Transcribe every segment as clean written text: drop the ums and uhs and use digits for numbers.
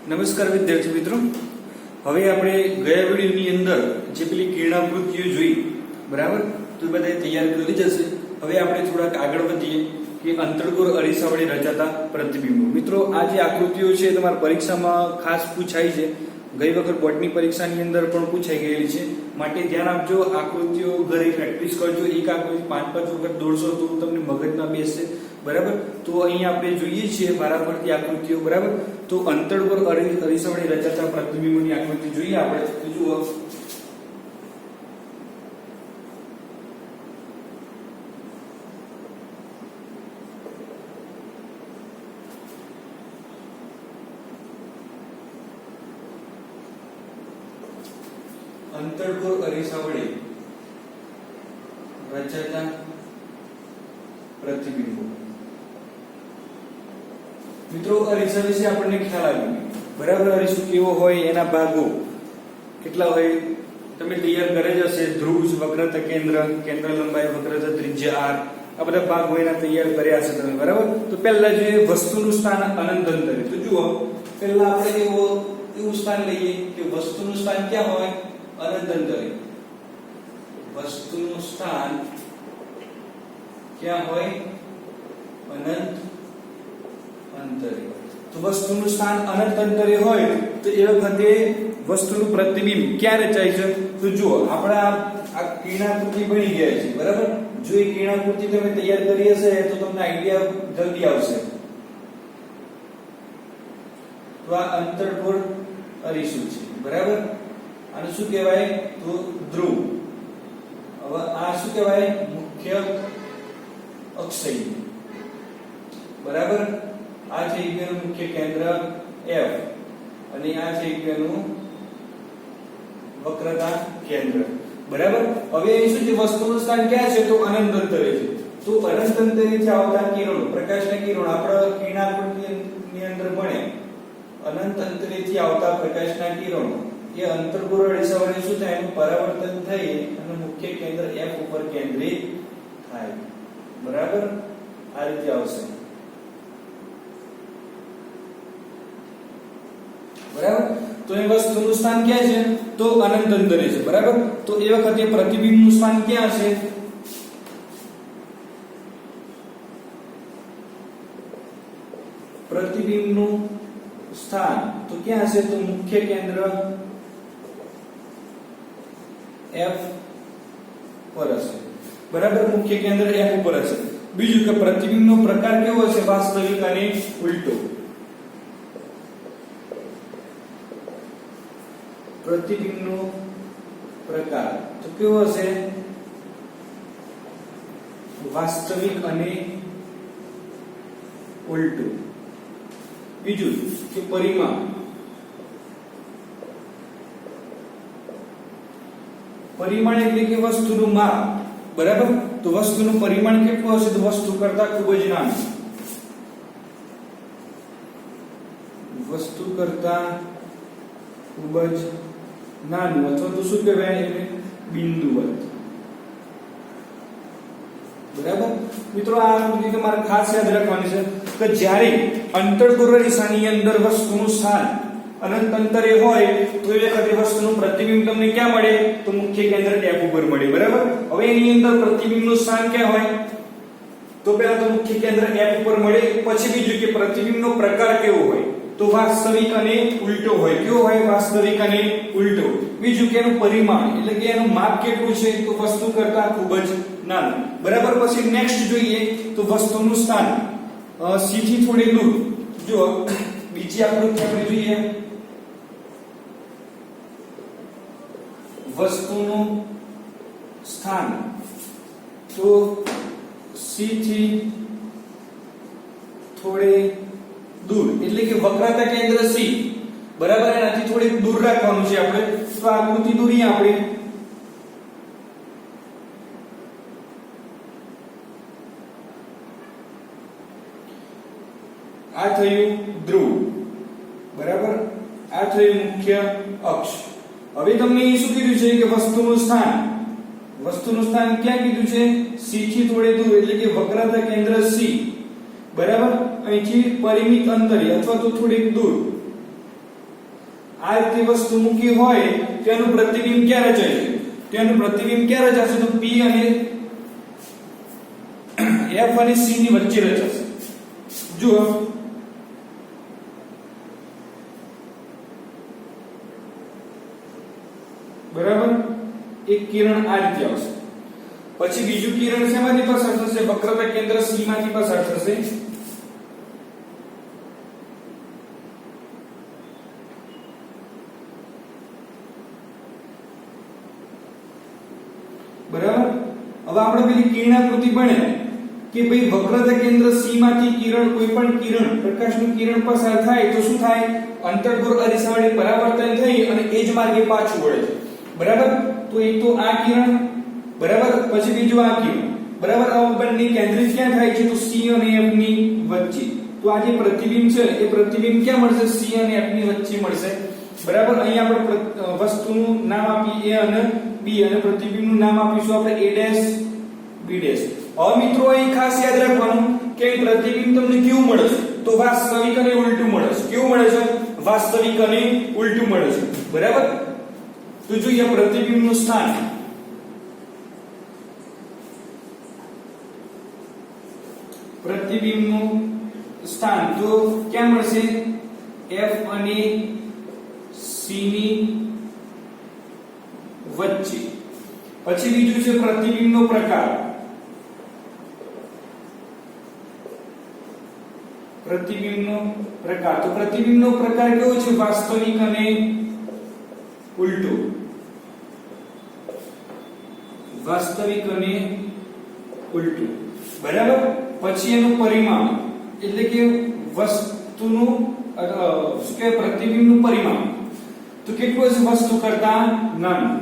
નમસ્કાર વિદ્યાર્થી મિત્રો, હવે આપણે ગયા વિડિયોની અંદર જે પેલી કિરણાકૃતિઓ જોઈ, બરાબર, તો એ બધાએ તૈયાર કરી જશે. હવે આપણે થોડાક આગળ વધીએ કે અંતર્ગોળ અરીસા વડે રચાતા પ્રતિબિંબો. મિત્રો, આ જે આકૃતિઓ છે તમારી પરીક્ષામાં ખાસ પૂછાય છે. ગઈ વખત બોર્ડની પરીક્ષાની અંદર પણ પૂછાઈ ગયેલી છે, માટે ધ્યાન આપજો. આકૃતિઓ ઘરે પ્રેક્ટિસ કરજો. એક આકૃતિ 5-5 વખત દોડશો તો તમને મગજમાં બેસશે, બરાબર. તો અહીં આપણે જોઈએ છીએ વારાફરતી આકૃતિઓ, બરાબર. તો અંતર્ગોળ અરીસા વડે રચાતા પ્રતિબિંબોની આકૃતિ જોઈએ આપણે. તો જુઓ, અંતર્ગોળ અરીસા વડે રચાતા પ્રતિબિંબો. મિત્રો, અરીસા વિશે આપણને ખ્યાલ આવ્યો, બરાબર. અરીસો કેવો હોય, એના ભાગો કેટલા હોય તમે તૈયાર કરે જ હશે. ધ્રુવ, વક્રતા કેન્દ્ર, કેન્દ્ર લંબાઈ, વક્રતા ત્રિજ્યા r, આ બધા ભાગ હોય એના તૈયાર કર્યા હશે તમે, બરાબર. તો પહેલા જોઈએ વસ્તુનું સ્થાન અનંત અંતરે. તો જુઓ, પહેલા આપણે એવું સ્થાન લઈએ કે વસ્તુનું સ્થાન ક્યાં હોય? અનંત અંતરે. વસ્તુનું સ્થાન ક્યાં હોય? અનંત અંતરે. તો વસ્તુનું સ્થાન અનંત અંતરે હોય તો એ વખતે વસ્તુનું પ્રતિબિંબ ક્યાં રચાય છે? તો જુઓ, આપણા આ કિરણાકૃતિ બની ગયા છે, બરાબર. જો એ કિરણાકૃતિ તમે તૈયાર કરી હશે તો તમને આઈડિયા જલ્દી આવશે. તો આ અંતર્ગોળ અરીસો છે, બરાબર. આને શું કહેવાય? તો ધ્રુવ. હવે આ શું કહેવાય? મુખ્ય અક્ષય, બરાબર. આ છે એકનું મુખ્ય કેન્દ્ર F અને આ છે એકનું વક્રતા કેન્દ્ર, બરાબર. હવે અહીં શું છે? વસ્તુનું સ્થાન ક્યાં છે? તો અનંત અંતરે છે. તો અનંત અંતરેથી આવતા કિરણો, પ્રકાશના કિરણો આપણા કિરણાકૃતિની અંદર ભણ્યા. અનંત અંતરેથી આવતા પ્રકાશના કિરણો એ અંતર્ગોળ અરીસા વડે શું થાય? એનું પરાવર્તન થઈ અને મુખ્ય કેન્દ્ર F ઉપર કેન્દ્રિત થાય, બરાબર. આ રીતે આવશે, બરાબર. તો એ વસ્તુનું સ્થાન ક્યાં છે? તો અનંત અંતરે છે, બરાબર. તો એ વખતે પ્રતિબિંબનું સ્થાન ક્યાં હશે? પ્રતિબિંબનું સ્થાન તો ક્યાં હશે? તો મુખ્ય કેન્દ્ર F પર હશે, બરાબર. મુખ્ય કેન્દ્ર F ઉપર હશે. બીજું કે પ્રતિબિંબનો પ્રકાર કેવો હશે? વાસ્તવિક અને ઉલટો. પ્રતિબિંબનો પ્રકાર તો કેવો હશે? વાસ્તવિક અને ઉલટો. બીજું કે પરિમાણ. પરિમાણ એટલે કે વસ્તુનું માપ, બરાબર. તો વસ્તુનું પરિમાણ કેટલું હશે? તો વસ્તુ કરતા ખૂબ જ નાનું. વસ્તુ કરતા ખૂબ જ નાનું, અથવા તો શું કહેવાય? એટલે બિંદુવત, બરાબર. મિત્રો, આ આકૃતિ તમારે ખાસ યાદ રાખવાની છે કે જ્યારે અંતર્ગોળ અરીસાની અંદર વસ્તુનું સ્થાન અનંત અંતરે હોય તો એ વખતે વસ્તુનું પ્રતિબિંબ તમને ક્યાં મળે? તો મુખ્ય કેન્દ્ર F ઉપર મળે, બરાબર. હવે એની અંદર પ્રતિબિંબનું સ્થાન ક્યાં હોય? તો પહેલા તો મુખ્ય કેન્દ્ર F ઉપર મળે. પછી બીજું કે પ્રતિબિંબનો પ્રકાર કેવો હોય? તો વાસ્તવિક અને ઉલટો હોય. કેવો હોય? વાસ્તવિક અને ઉલટો. બીજું કે એનું પરિમાણ એટલે કે એનું માપ કેટલું છે? તો વસ્તુ કરતા ખૂબ જ નાનું, બરાબર. પછી નેક્સ્ટ જોઈએ તો વસ્તુનું સ્થાન C થી થોડી દૂર. જો બીજી આકૃતિ આપણે જોઈએ, વસ્તુનું સ્થાન તો C થી થોડે દૂર એટલે કે વક્રતા કેન્દ્ર C, બરાબર. એનાથી થોડી દૂર રાખવાનું છે આપણે. તો આકૃતિ દોરીએ આપણે. આ થયું ધ્રુવ, બરાબર. આ થયું મુખ્ય અક્ષ. હવે તમને એ શું કીધું છે કે વસ્તુનું સ્થાન ક્યાં કીધું છે? C થી થોડે દૂર એટલે કે વક્રતા કેન્દ્ર C, બરાબર. અહીંથી પરિમિત અંતરે અથવા તો થોડીક દૂર આ રીતે વસ્તુ મૂકી હોય તો એનું પ્રતિબિંબ ક્યાં રચાય છે? તો એનું પ્રતિબિંબ ક્યાં રચાશે? તો P અને F અને C ની વચ્ચે રચાશે. જુઓ બરાબર, એક કિરણ આ રીતે આવશે. પછી બીજું કિરણ શેમાંથી પસાર થશે? વક્રતા કેન્દ્ર C માંથી પસાર થશે. બરાબર. હવે આપણે પેલી કિરણાકૃતિ ભણ્યા કે ભાઈ વક્રતા કેન્દ્ર C માંથી કિરણ, કોઈ પણ કિરણ, પ્રકાશનું કિરણ પસાર થાય તો શું થાય? અંતર્ગોળ અરીસા વડે પરાવર્તન થઈ અને એ જ માર્ગે પાછું વળે છે. બરાબર. તો એક તો આ કિરણ, બરાબર, પછી બીજું આ કિરણ, બરાબર. આ બંને કેન્દ્રિત ક્યાં થાય છે? તો C અને F ની વચ્ચે. તો આ જે પ્રતિબિંબ છે એ પ્રતિબિંબ ક્યાં મળશે? C અને F ની વચ્ચે મળશે. બરાબર. અહીં આપણે વસ્તુનું નામ આપીએ A અને B અને પ્રતિબિંબનું નામ આપીશું આપણે A' B'. હવે મિત્રો અહીં ખાસ યાદ રાખવાનું કે પ્રતિબિંબ તમને કેવું મળે છે? તો વાસ્તવિક અને ઉલટું મળે છે. કેવું મળે છે? વાસ્તવિક અને ઉલટું મળે છે. બરાબર. તો જોઈએ પ્રતિબિંબનું સ્થાન. પ્રતિબિંબનું સ્થાન તો ક્યાં મળશે? F અને C ની વચ્ચે. પછી બીજું છે પ્રતિબિંબનો પ્રકાર. પ્રતિબિંબનો પ્રકાર, તો પ્રતિબિંબનો પ્રકાર કેવો છે? વાસ્તવિક અને ઉલટું. વાસ્તવિક અને ઉલટું. બરાબર. પછી એનું પરિમાણ, એટલે કે વસ્તુનું શું કહેવાય? પ્રતિબિંબનું પરિમાણ તો કેટલું હશે? વસ્તુ કરતા નાનું.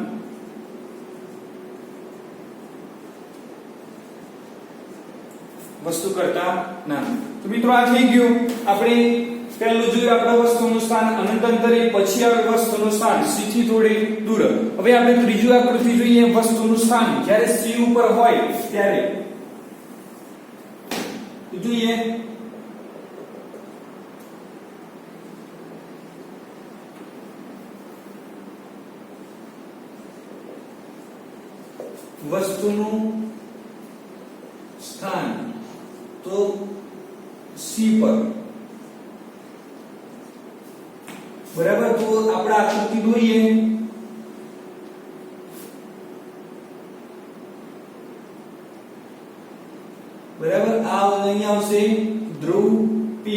વસ્તુ કરતા નાનું. તો મિત્રો આ થઈ ગયું. આપણે પહેલું જોયું આપણે વસ્તુનું સ્થાન અનંત અંતરે, પછી આવે વસ્તુનું સ્થાન C થી થોડી દૂર. હવે આપણે ત્રીજું આકૃતિ જોઈએ, વસ્તુનું સ્થાન જ્યારે C ઉપર હોય ત્યારે. જોઈએ વસ્તુનું સ્થાન તો C પર. બરાબર. તો આપણે આકૃતિ દોરીએ. બરાબર. આ અહીં આવશે ધ્રુવ P,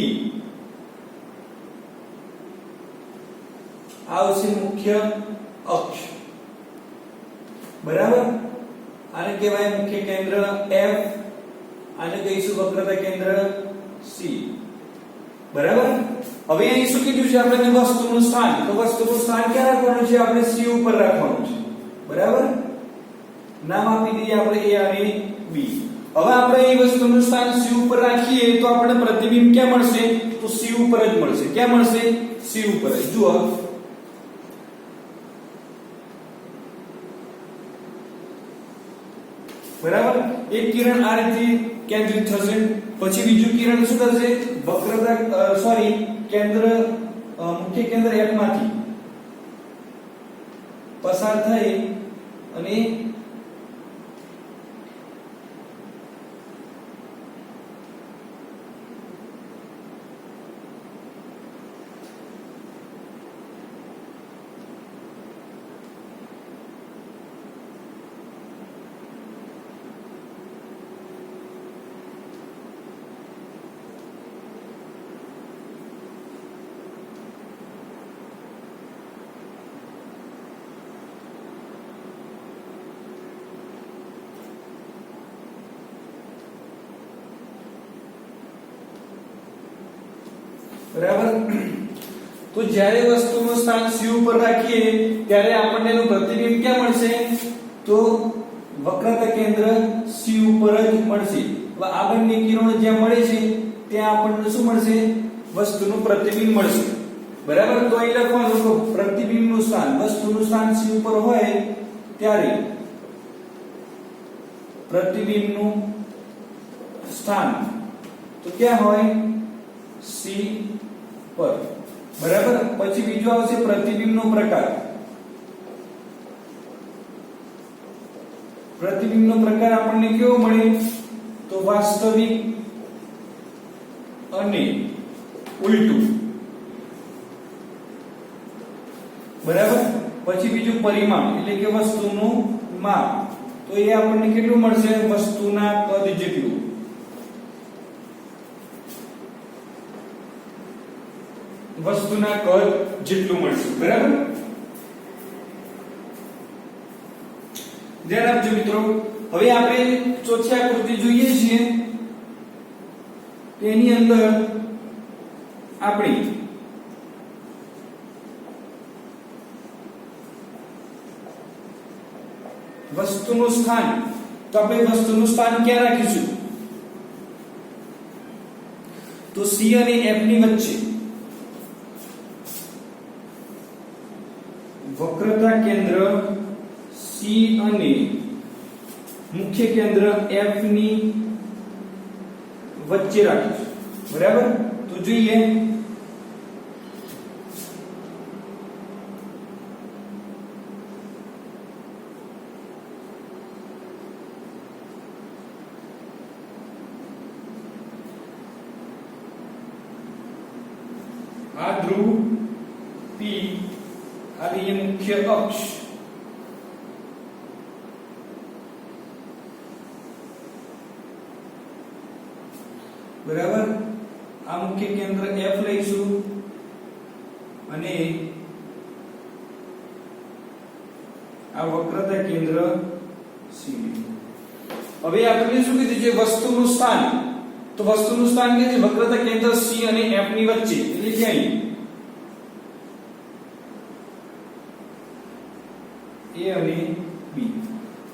આવશે મુખ્ય અક્ષ. બરાબર. આને કહેવાય મુખ્ય કેન્દ્ર F, આને કહીશું વક્રતા કેન્દ્ર C. બરાબર. હવે અહીં શું કીધું છે આપણે? વસ્તુનું સ્થાન. તો વસ્તુનું સ્થાન ક્યાં રાખવાનું છે? આપણે C ઉપર રાખવાનું છે. બરાબર. નામ આપી દઈએ આપણે A અને B. હવે આપણે અહીં વસ્તુનું સ્થાન C ઉપર રાખીએ તો આપણને પ્રતિબિંબ ક્યાં મળશે? તો C ઉપર જ મળશે. ક્યાં મળશે? C ઉપર જ. જુઓ બરાબર. એક કિરણ આ રીતે કેન્દ્રિત થશે. પછી બીજું કિરણ શું થશે? વક્રતા કેન્દ્ર મુખ્ય કેન્દ્ર F માંથી પસાર થઈ અને બરાબર. તો જ્યારે વસ્તુનું સ્થાન C ઉપર રાખીએ ત્યારે આપણને એનું પ્રતિબિંબ ક્યાં મળશે? તો વક્રતા કેન્દ્ર C ઉપર જ મળશે. હવે આ બંને કિરણો જ્યાં મળે છે ત્યાં આપણને શું મળશે? વસ્તુનું પ્રતિબિંબ મળશે. બરાબર. તો અહીં લખવાનું કે પ્રતિબિંબનું સ્થાન, વસ્તુનું સ્થાન C ઉપર હોય ત્યારે પ્રતિબિંબનું સ્થાન તો ક્યાં હોય? C પર. બરાબર. પછી બીજો આવશે પ્રતિબિંબનો પ્રકાર. પ્રતિબિંબનો પ્રકાર આપણને કેવો મળે? તો વાસ્તવિક અને ઉલટું. બરાબર. પછી બીજું પરિમાણ એટલે કે વસ્તુનું માપ. તો એ આપણને કેટલું મળશે? વસ્તુના કદ જેટલું. વસ્તુના કદ જેટલું મળશે. બરાબર. ધ્યાન આપજો મિત્રો. હવે આપણે ચોથી આકૃતિ જોઈએ છીએ. તેની અંદર આપણે વસ્તુનું સ્થાન, તો આપણે વસ્તુનું સ્થાન ક્યાં રાખીશું? તો C અને F ની વચ્ચે. વક્રતા કેન્દ્ર C અને મુખ્ય કેન્દ્ર F ની વચ્ચે રાખીશું. બરાબર. તો જોઈએ આ ધ્રુવ P અને એ મુખ્ય અક્ષ. બરાબર. આ મુખ્ય કેન્દ્ર F લઈશું અને આ વક્રતા કેન્દ્ર C. હવે આપણે શું કીધું છે? વસ્તુનું સ્થાન. તો વસ્તુનું સ્થાન કે છે વક્રતા કેન્દ્ર C અને F ની વચ્ચે, એટલે ક્યાં? A અને B.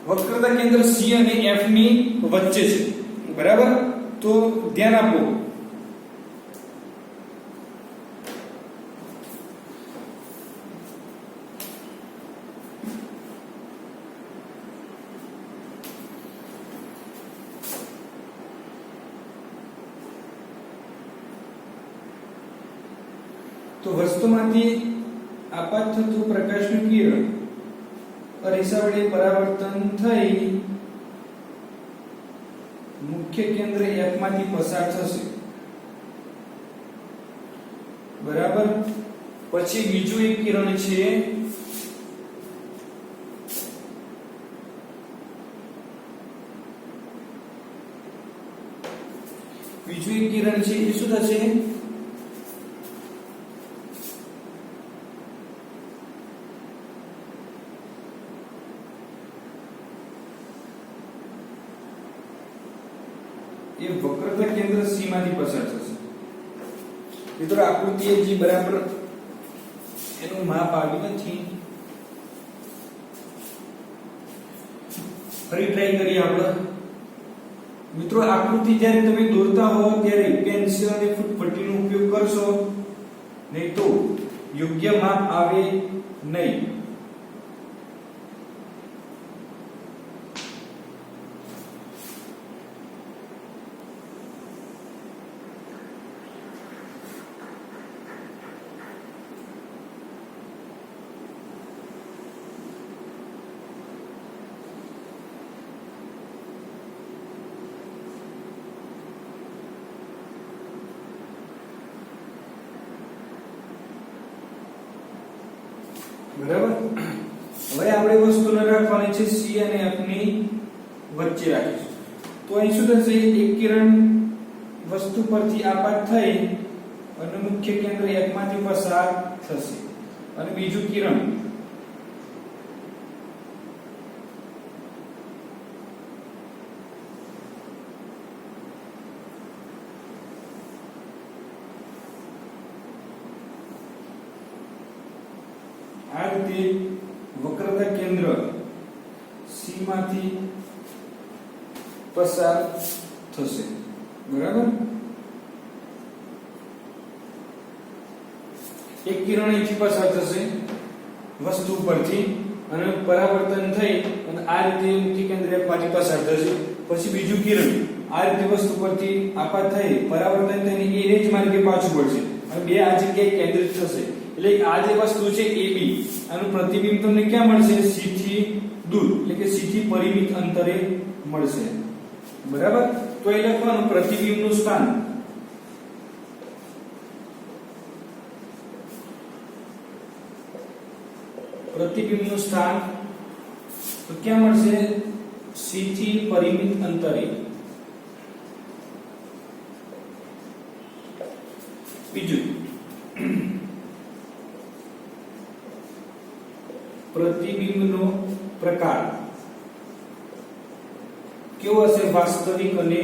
વક્રતા કેન્દ્ર C અને F ની વચ્ચે છે. બરાબર. તો ધ્યાન આપો. તો વસ્તુમાંથી આપાત થતું પ્રકાશનું કિરણ અરીસા વડે પરાવર્તન થઈ મુખ્ય કેન્દ્ર F માંથી પસાર થશે. બરાબર. પછી બીજું એક કિરણ છે એ શું થશે? એ વક્રતા કેન્દ્ર C માંથી પસાર થશે. મિત્રો આકૃતિ જે બરાબર એનું માપ આવ્યું નથી. ફરી ટ્રાય કરીએ આપણે. મિત્રો આકૃતિ જ્યારે તમે દોરતા હો ત્યારે પેન્સિલ અને ફૂટપટ્ટીનો ઉપયોગ કરશો, નહીં તો યોગ્ય માપ આવે નહીં. બરાબર. હવે આપણે વસ્તુને રાખવાની છે C અને F ની વચ્ચે રાખીશું. તો અહીં શું થશે? એક કિરણ વસ્તુ પરથી આપાત થઈ અને મુખ્ય કેન્દ્ર F માંથી પસાર થશે અને બીજું કિરણ આ રીતે વક્રતા કેન્દ્ર C માંથી પસાર થશે. બરાબર. એક કિરણ અહીંથી પસાર થશે વસ્તુ પરથી અને પરાવર્તન થઈ અને આ રીતે મુખ્ય કેન્દ્ર F માંથી પસાર થશે. પછી બીજું કિરણ આ રીતે વસ્તુ પરથી આપાત થઈ પરાવર્તન થઈને એ જ માર્ગે પાછું પડશે. અને બે આ જગ્યાએ કેન્દ્રિત થશે એટલે આ જે વસ્તુ છે AB આનું પ્રતિબિંબ તમને ક્યાં મળશે C થી દૂર એટલે કે C થી પરિમિત અંતરે મળશે બરાબર તો એ લખવાનું પ્રતિબિંબનું સ્થાન તો ક્યાં મળશે C થી પરિમિત અંતરે બીજું પ્રતિબિંબનો પ્રકાર કેવો હશે વાસ્તવિક અને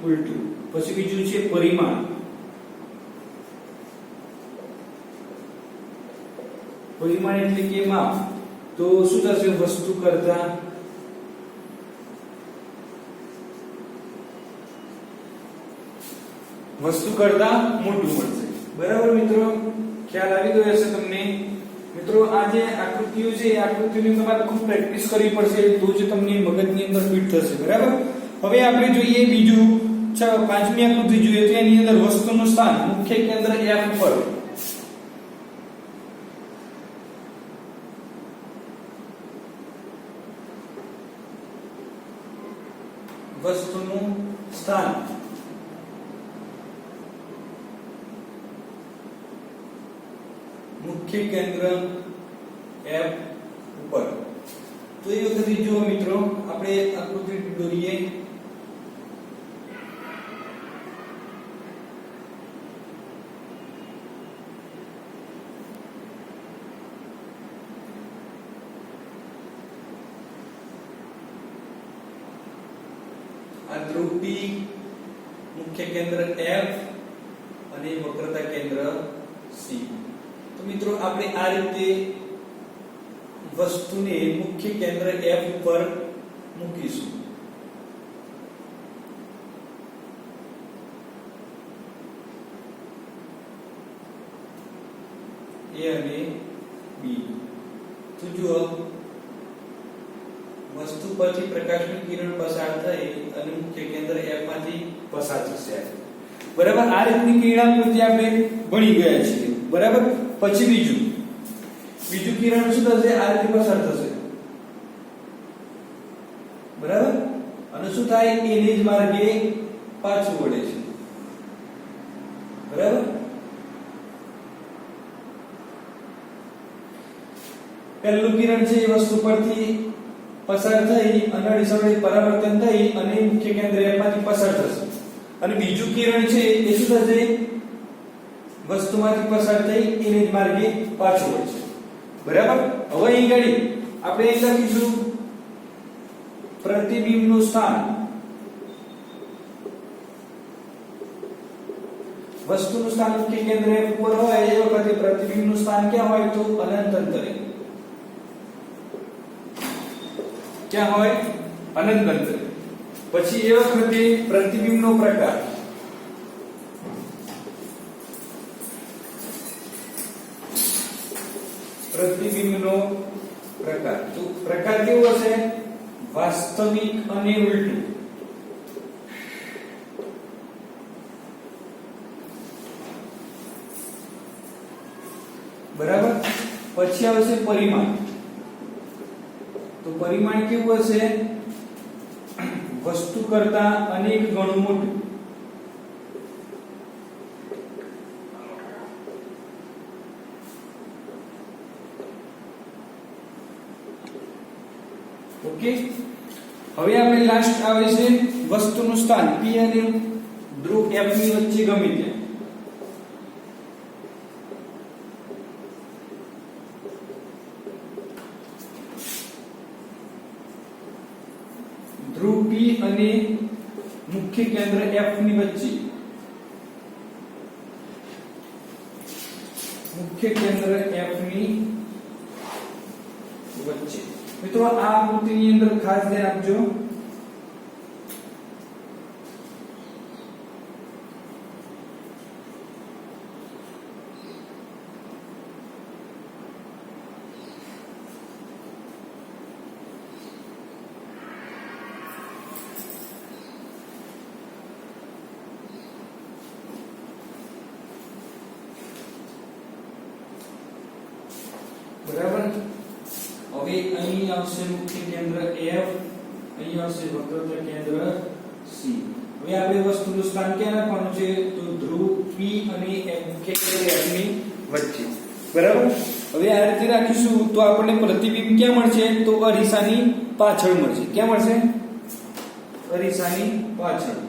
ઉલટું પછી બીજું છે પરિમાણ એટલે કે માપ તો શું થશે વસ્તુ કરતા મોટું મળશે બરાબર મિત્રો ખ્યાલ આવી ગયો હશે તમને મિત્રો આ જે આકૃતિઓ છે એ આકૃતિઓની તમારે ખૂબ પ્રેક્ટિસ કરવી પડશે તો જ તમને મગજની અંદર ફિટ થશે બરાબર હવે આપણે જોઈએ બીજું પાંચમી આકૃતિ જોઈએ તો એની અંદર વસ્તુનું સ્થાન મુખ્ય કેન્દ્ર F પર વસ્તુનું સ્થાન મુખ્ય કેન્દ્ર F ઉપર તો એ વખતે જુઓ મિત્રો આપણે આકૃતિ દોરીએ આ ધ્રુવ P મુખ્ય કેન્દ્ર F અને વક્રતા કેન્દ્ર C તો મિત્રો આપણે આ રીતે વસ્તુને મુખ્ય કેન્દ્ર F ઉપર મૂકીશું A અને B તો જુઓ વસ્તુ પરથી પ્રકાશની કિરણ પસાર થઈ અને મુખ્ય કેન્દ્ર F માંથી પસાર થશે બરાબર આ રીતની કિરણાકૃતિ આપણે ભણી ગયા છીએ બરાબર પછી બીજું કિરણ શું થશે આ રીતે પસાર થશે બરાબર અને શું થાય એને જ માર્ગે પાછું વળે છે બરાબર પહેલું કિરણ છે એ વસ્તુ પરથી પસાર થઈ અનાડી સમયે પરાવર્તન થઈ અને મુખ્ય કેન્દ્ર F માંથી પસાર થશે અને બીજું કિરણ છે એ શું થશે વસ્તુમાંથી પસાર થઈ એને જ માર્ગે પાછું વળશે બરાબર હવે અહીં ગાડી આપણે અહીં લખીશું પ્રતિબિંબનું સ્થાન વસ્તુનું સ્થાન મુખ્ય કેન્દ્ર F ઉપર હોય એ વખતે પ્રતિબિંબનું સ્થાન ક્યાં હોય તો અનંત અંતરે ક્યાં હોય અનંત અંતરે પછી એ વખતે પ્રતિબિંબનો પ્રકાર તો પ્રકાર કેવો હશે વાસ્તવિક અને ઉલટું બરાબર પછી આવશે પરિમાણ તો પરિમાણ કેવું હશે વસ્તુ કરતા અનેક ગણું મોટું ઓકે હવે આપણે લાસ્ટ આવે છે વસ્તુનું સ્થાન P અને ધ્રુવ F ની વચ્ચે ગમે ત્યાં ધ્રુવ P અને મુખ્ય કેન્દ્ર F ની વચ્ચે મિત્રો આ આકૃતિની અંદર ખાસ ધ્યાન આપજો હવે અહીં આવશે મુખ્ય કેન્દ્ર F, અહીં આવશે વક્રતા કેન્દ્ર C. હવે આપણે વસ્તુનું સ્થાન ક્યાં રાખવાનું છે? તો ધ્રુવ P અને મુખ્ય કેન્દ્ર F ની વચ્ચે. બરાબર. હવે આ રીતે રાખીશું તો આપણને પ્રતિબિંબ ક્યાં મળશે? તો અરીસાની પાછળ મળશે. ક્યાં મળશે? અરીસાની પાછળ.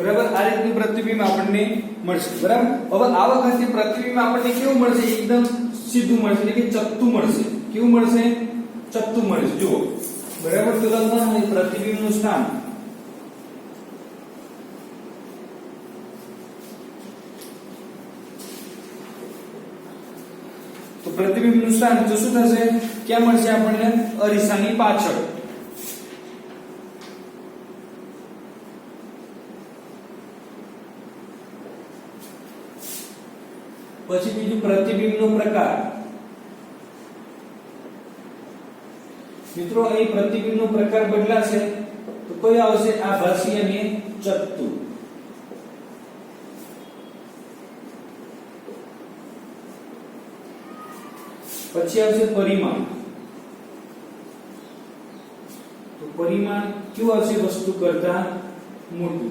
બરાબર. આ રીતનું પ્રતિબિંબ આપણને મળશે. બરાબર. હવે આ વખતે પ્રતિબિંબ આપણને કેવું મળશે? એકદમ સીધું મળશે, એટલે કે ચત્તું મળશે. કેવું મળશે? ચત્તું મળશે. જુઓ. બરાબર. તો લખવાનું પ્રતિબિંબનું સ્થાન તો પ્રતિબિંબનું સ્થાન તો શું થશે? ક્યાં મળશે આપણને? અરીસાની પાછળ. પછી બીજું પ્રતિબિંબનો પ્રકાર. મિત્રો અહીં પ્રતિબિંબનો પ્રકાર બદલાશે તો કયો આવશે? આભાસી અને ચત્તુ. પછી આવશે પરિમાણ. તો પરિમાણ કેવું આવશે? વસ્તુ કરતા મોટું.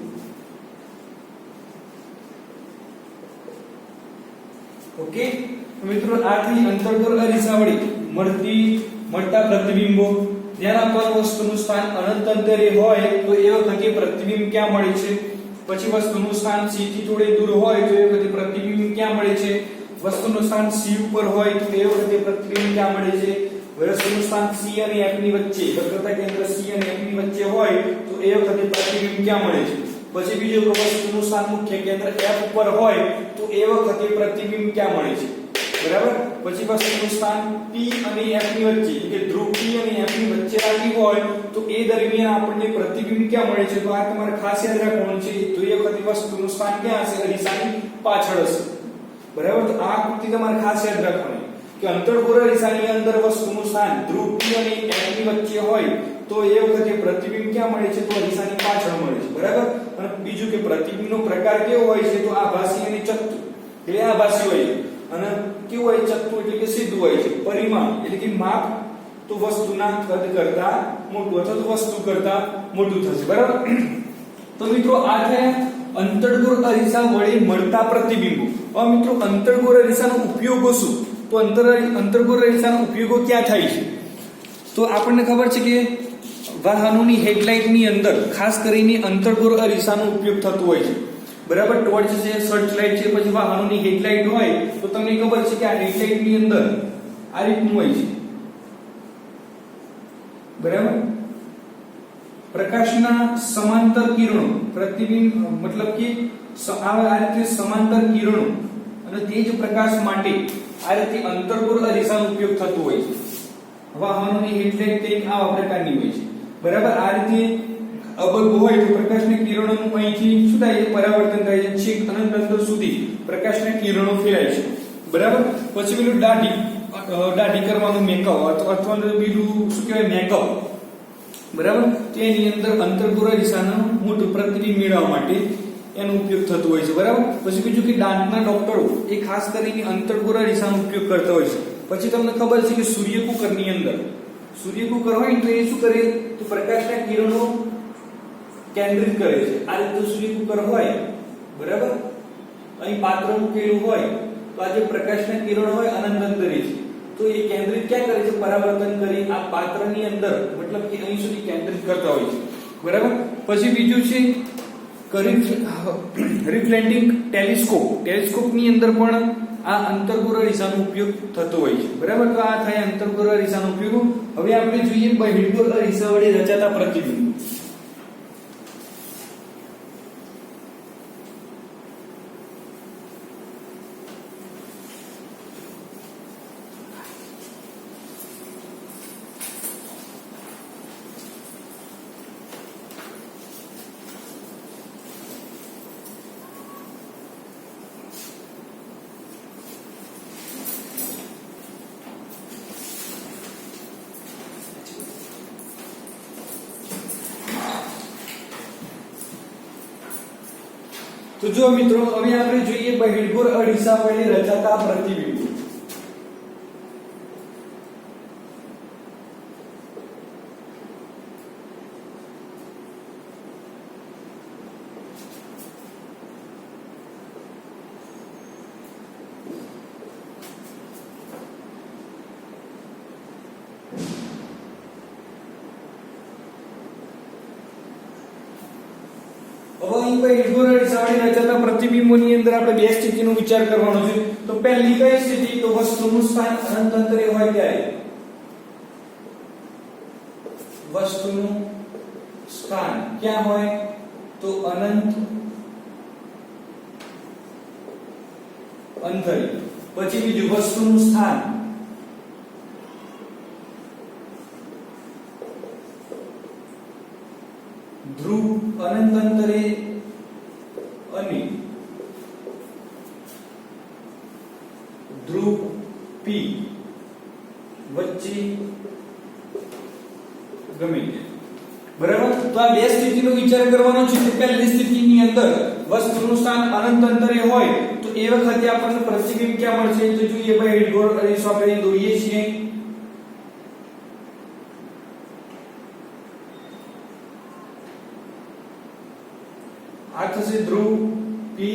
ઓકે. મિત્રો આથી અંતર્ગોળ અરીસા વડે મળતા પ્રતિબિંબો. ધ્યાન આપવાનું વસ્તુનું સ્થાન અનંત અંતરે હોય તો એ વખતે પ્રતિબિંબ ક્યાં મળે છે? પછી વસ્તુનું સ્થાન C થી થોડે દૂર હોય તો એ વખતે પ્રતિબિંબ ક્યાં મળે છે? વસ્તુનું સ્થાન C ઉપર હોય તો એ વખતે પ્રતિબિંબ ક્યાં મળે છે? વસ્તુનું સ્થાન C અને F ની વચ્ચે, વક્રતા કેન્દ્ર C અને F ની વચ્ચે હોય તો એ વખતે પ્રતિબિંબ ક્યાં મળે છે? પછી બીજું કે વસ્તુનું સ્થાન મુખ્ય કેન્દ્ર F ઉપર હોય તો એ વખતે પ્રતિબિંબ ક્યાં મળે છે? બરાબર. પછી વસ્તુનું સ્થાન P અને F ની વચ્ચે, એટલે કે ધ્રુવ P અને F ની વચ્ચે આવી હોય તો એ દરમિયાન આપણને પ્રતિબિંબ ક્યાં મળે છે? તો આ તમારે ખાસ યાદ રાખવાનું છે. તો એ વખતે વસ્તુનું સ્થાન ક્યાં હશે? અરીસાની પાછળ હશે. બરાબર. તો આ આકૃતિ તમારે ખાસ યાદ રાખવાની કે અંતર્ગોળ અરીસાની અંદર વસ્તુનું સ્થાન ધ્રુવ P અને F ની વચ્ચે હોય તો એ વખતે પ્રતિબિંબ ક્યાં મળે છે? તો અરીસાની પાછળ મળે છે. બરાબર. અને બીજું કે પ્રતિબિંબનો પ્રકાર કેવો હોય છે? તો આભાસી અને ચત્તુ. એટલે આભાસી હોય છે અને કેવું હોય? ચત્તુ એટલે કે સીધું હોય છે. પરિમાણ એટલે કે માપ તો વસ્તુના કદ કરતા મોટું અથવા તો વસ્તુ કરતા મોટું થશે. બરાબર. તો મિત્રો આ થયા અંતર્ગોળ અરીસા વડે મળતા પ્રતિબિંબો. હવે મિત્રો અંતર્ગોળ અરીસાનો ઉપયોગો શું? તો અંતર્ગોળ અરીસાનો ઉપયોગો ક્યાં થાય છે? તો આપણને ખબર છે કે વાહનોની હેડલાઇટની અંદર ખાસ કરીને અંતર્ગોળ અરીસાનો ઉપયોગ થતો હોય છે. બરાબર. ટોર્ચ છે, સર્ચ લાઇટ છે, પછી વાહનોની હેડલાઇટ હોય તો તમને ખબર છે કે આ હેડલાઇટની અંદર આ રીતનું હોય છે. બરાબર. પ્રકાશના સમાંતર કિરણો પ્રતિબિંબ મતલબ કે આ રીતે સમાંતર કિરણો અને તેજ પ્રકાશ માટે આ રીતે અંતર્ગોળ અરીસાનો ઉપયોગ થતો હોય છે. વાહનોની હેડલાઇટ કંઈક આવા પ્રકારની હોય છે. બરાબર. આ રીતે અબગ હોય તો પ્રકાશના કિરણોનું અહીંથી શું થાય છે? પરાવર્તન થાય છે. છેક અનંત અંતર સુધી પ્રકાશના કિરણો ફેલાય છે. બરાબર. પછી પેલું દાઢી કરવાનું મેકઅપ અથવા બીજું શું કહેવાય? મેકઅપ. બરાબર. તેની અંદર અંતર્ગોળ અરીસાનો મોટું પ્રતિબિંબ મેળવવા માટે એનો ઉપયોગ થતો હોય છે. બરાબર. પછી બીજું કે દાંતના ડોક્ટરો એ ખાસ કરીને અંતર્ગોળ અરીસાનો ઉપયોગ કરતા હોય છે. પછી તમને ખબર છે કે સૂર્યકુકરની અંદર સૂર્યકુકર હોય તો એ શું કરે? તો પ્રકાશના કિરણો કેન્દ્રિત કરે છે. આ રીતે સૂર્યકુકર હોય. બરાબર. અહીં પાત્ર મૂકેલું હોય તો આ જે પ્રકાશના કિરણ હોય અનંત અંતરે છે તો એ કેન્દ્રિત ક્યાં કરે છે? પરાવર્તન કરી આ પાત્રની અંદર મતલબ કે અહીં સુધી કેન્દ્રિત કરતા હોય છે. બરાબર. પછી બીજું છે રિફ્લેક્ટિંગ ટેલિસ્કોપની અંદર પણ આ અંતર્ગોળ અરીસાનો ઉપયોગ થતો હોય છે, બરાબર. તો આ થાય અંતર્ગોળ અરીસાનો ઉપયોગ. હવે આપણે જોઈએ બહિર્ગોળ અરીસા વડે રચાતા પ્રતિબિંબ. તો જો મિત્રો હવે આપણે જોઈએ બહિર્ગોળ અરીસા વડે રચાતા પ્રતિબિંબો. બહિર્ગોળ અરીસા વડે રચાતા પ્રતિબિંબોની અંદર આપણે બે સ્થિતિનો વિચાર કરવાનો છે. તો પહેલી કઈ સ્થિતિ? તો વસ્તુનું સ્થાન અનંત અંતરે હોય ત્યારે. વસ્તુનું સ્થાન ક્યાં હોય? તો અનંત અંતરે. પછી બીજું વસ્તુનું સ્થાન ધ્રુવ અનંત અંતરે અને ધ્રુવ P વચ્ચે ગમે તે, બરાબર. તો આ બે સ્થિતિનો વિચાર કરવાનો છે. તો પહેલી સ્થિતિની અંદર વસ્તુનું સ્થાન અનંત અંતરે હોય તો એ વખતે આપણને પ્રતિબિંબ ક્યાં મળશે? તો જોઈએ બહિર્ગોળ અરીસો આપણે દોરીએ છીએ. આ થશે ધ્રુવ P,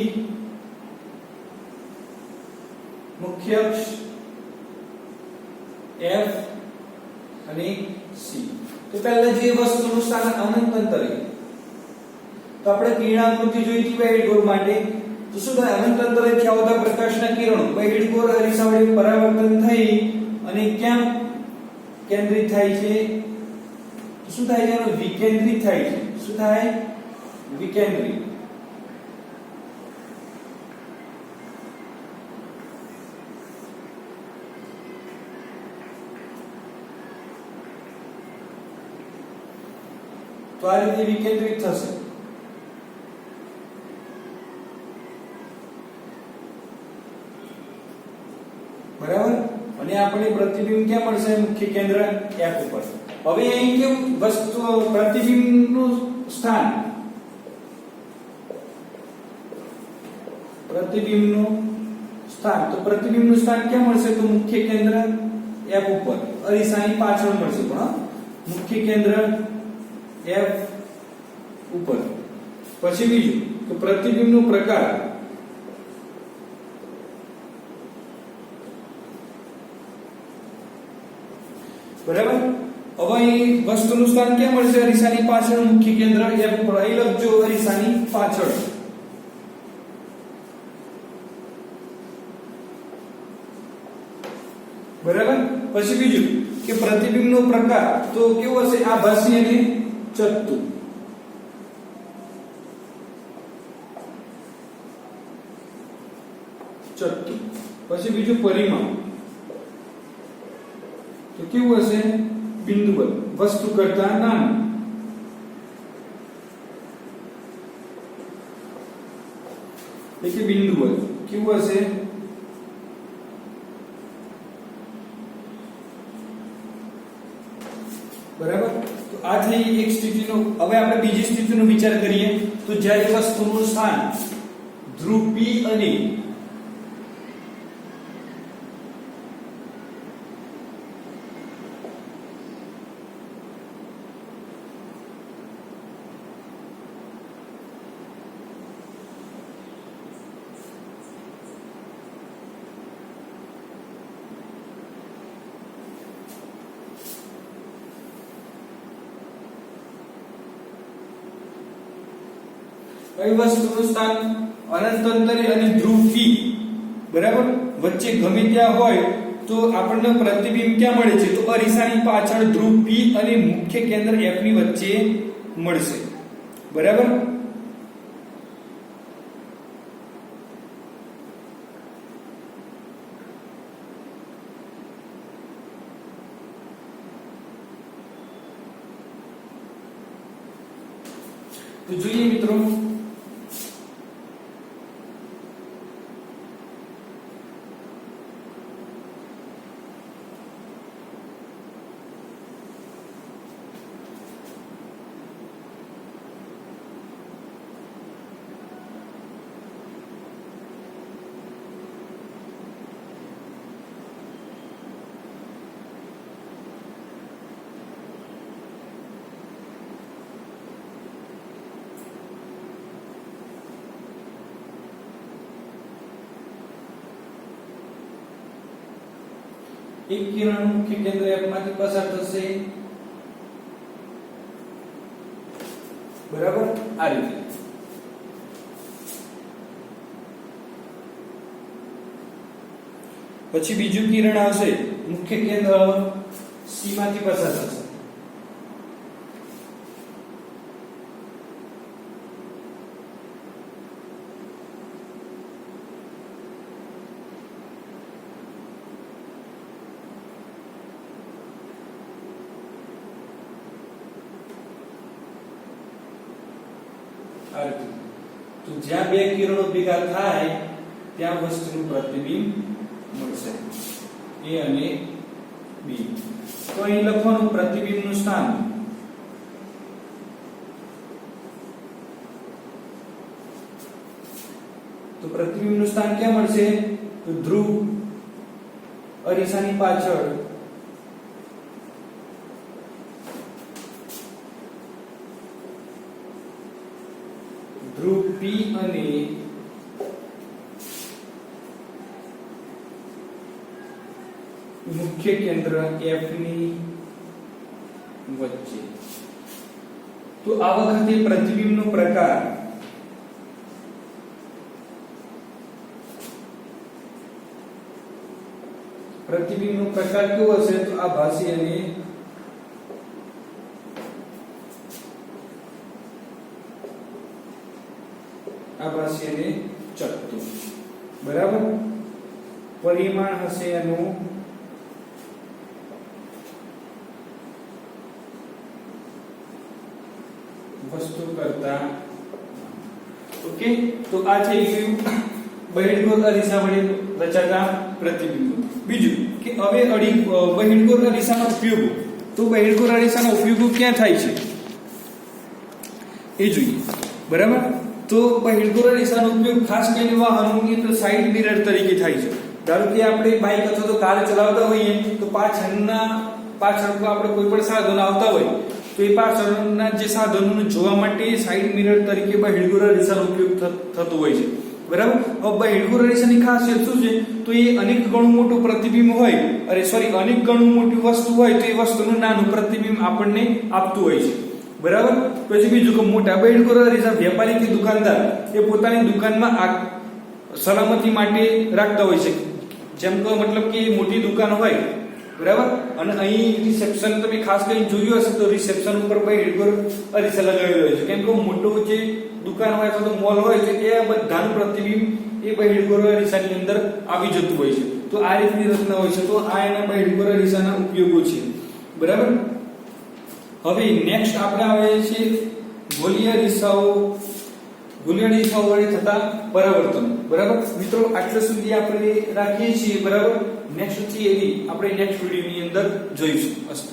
મુખ્ય અક્ષ F અને C. તો પહેલા જે વસ્તુનું સ્થાન અનંત અંતરે, તો આપણે કિરણાકૃતિ જોઈ હતી બહિર્ગોળ માટે. તો શું થાય? અનંત અંતરે આવતા પ્રકાશના કિરણો બહિર્ગોળ અરીસા વડે પરાવર્તન થઈ અને ક્યાં કેન્દ્રિત થાય છે? તો શું થાય છે? એનો વિકેન્દ્રિત થાય છે. શું થાય? વિકેન્દ્રિત. તો આ રીતે વિકેન્દ્રિત થશે. બરાબર. અને આપણે પ્રતિબિંબ ક્યાં મળશે? મુખ્ય કેન્દ્ર F ઉપર. હવે અહીં કેવું વસ્તુ પ્રતિબિંબનું સ્થાન, પ્રતિબિંબનું સ્થાન, તો પ્રતિબિંબનું સ્થાન ક્યાં મળશે? તો મુખ્ય કેન્દ્ર F ઉપર, અરીસાની પાછળ મળશે. પણ મુખ્ય કેન્દ્ર F ઉપર. પછી બીજું કે પ્રતિબિંબનો પ્રકાર, બરાબર. હવે અહીં વસ્તુનું સ્થાન ક્યાં મળશે? અરીસાની પાછળ, મુખ્ય કેન્દ્ર F ઉપર. અહીં લખજો અરીસાની પાછળ. બરાબર. પછી બીજું કે પ્રતિબિંબનો પ્રકાર તો કેવો હશે? આભાસી અને ચત્તુ. પછી બીજું પરિમાણ તો કેવું હશે? બિંદુવત, વસ્તુ કરતા નાનું. એટલે બિંદુવત કેવું હશે? બરાબર. તો આ થઈ એક સ્થિતિનો. હવે આપણે બીજી સ્થિતિનો વિચાર કરીએ. તો જ્યારે વસ્તુનું સ્થાન ધ્રુવ P અને કઈ વસ્તુનું સ્થાન અનંત અંતરે અને ધ્રુવ P બરાબર વચ્ચે ગમે ત્યાં હોય તો આપણને પ્રતિબિંબ ક્યાં મળે છે? તો અરીસાની પાછળ ધ્રુવ P અને મુખ્ય કેન્દ્ર F ની વચ્ચે મળશે. બરાબર. તો જોઈએ મિત્રો, એક કિરણ મુખ્ય કેન્દ્ર F માંથી પસાર થશે. બરાબર આ રીતે. પછી બીજું કિરણ આવશે મુખ્ય કેન્દ્ર C માંથી પસાર થશે. તો જ્યાં બે કિરણો ભેગા થાય ત્યાં વસ્તુનું પ્રતિબિંબ મળશે A અને B. તો અહીં લખવાનું પ્રતિબિંબનું સ્થાન. તો પ્રતિબિંબનું સ્થાન ક્યાં મળશે? તો ધ્રુવ અરીસાની પાછળ ધ્રુવ P અને મુખ્ય કેન્દ્ર F ની વચ્ચે. તો આ વખતે પ્રતિબિંબનો પ્રકાર કેવો હશે? તો આભાસી અને ચકતું. બરાબર. પરિમાણ હશે એનું વસ્તુ કરતા. ઓકે, તો આ થઈ ગયું બહિર્ગોળ અરીસા વડે રચાતા પ્રતિબિંબો. બીજું કે હવે બહિર્ગોળ અરીસાનો ઉપયોગ. તો બહિર્ગોળ અરીસાનો ઉપયોગ ક્યાં થાય છે એ જોઈએ. બરાબર. તો બહિર્ગોળ અરીસાનો ઉપયોગ ખાસ કરીને વાહનોની તો સાઇડ મિરર તરીકે થાય છે. ધારો કે આપણે બાઇક અથવા તો કાર ચલાવતા હોઈએ તો પાછળ આપણે કોઈ પણ સાધન આવતા હોય તો એ પાછળના જે સાધનોને જોવા માટે સાઇડ મિરર તરીકે બહિર્ગોળ અરીસાનો ઉપયોગ થતો હોય છે. બરાબર. હવે બહિર્ગોળ અરીસાની ખાસિયત શું છે? તો એ અનેક ગણું મોટું પ્રતિબિંબ હોય અનેક ગણું મોટી વસ્તુ હોય તો એ વસ્તુનું નાનું પ્રતિબિંબ આપણને આપતું હોય છે. બરાબર. પછી બીજું કે મોટા બહિર્ગોળ અરીસા વેપારી કે દુકાનદાર એ પોતાની દુકાનમાં સલામતી માટે રાખતા હોય છે. જેમ કે મતલબ કે મોટી દુકાન હોય. બરાબર. અને અહીં રિસેપ્શન તમે ખાસ કરીને જોયું હશે તો રિસેપ્શન ઉપર બહિર્ગોળ અરીસા લગાવેલો હોય છે. કેમ કે મોટો જે દુકાન હોય અથવા તો મોલ હોય છે એ બધાનું પ્રતિબિંબ એ બહિર્ગોળ અરીસાની અંદર આવી જતું હોય છે. તો આ રીતની રચના હોય છે. તો આ એના બહિર્ગોળ અરીસાના ઉપયોગો છે. બરાબર. હવે નેક્સ્ટ આપણે આવે છે ગોળીય અરીસાઓ વડે થતા પરાવર્તન. બરાબર. મિત્રો આટલા સુધી આપણે રાખીએ છીએ. બરાબર. નેક્સ્ટ થિયરી આપણે નેક્સ્ટ વિડિયોની અંદર જોઈશું. અસ્તુ.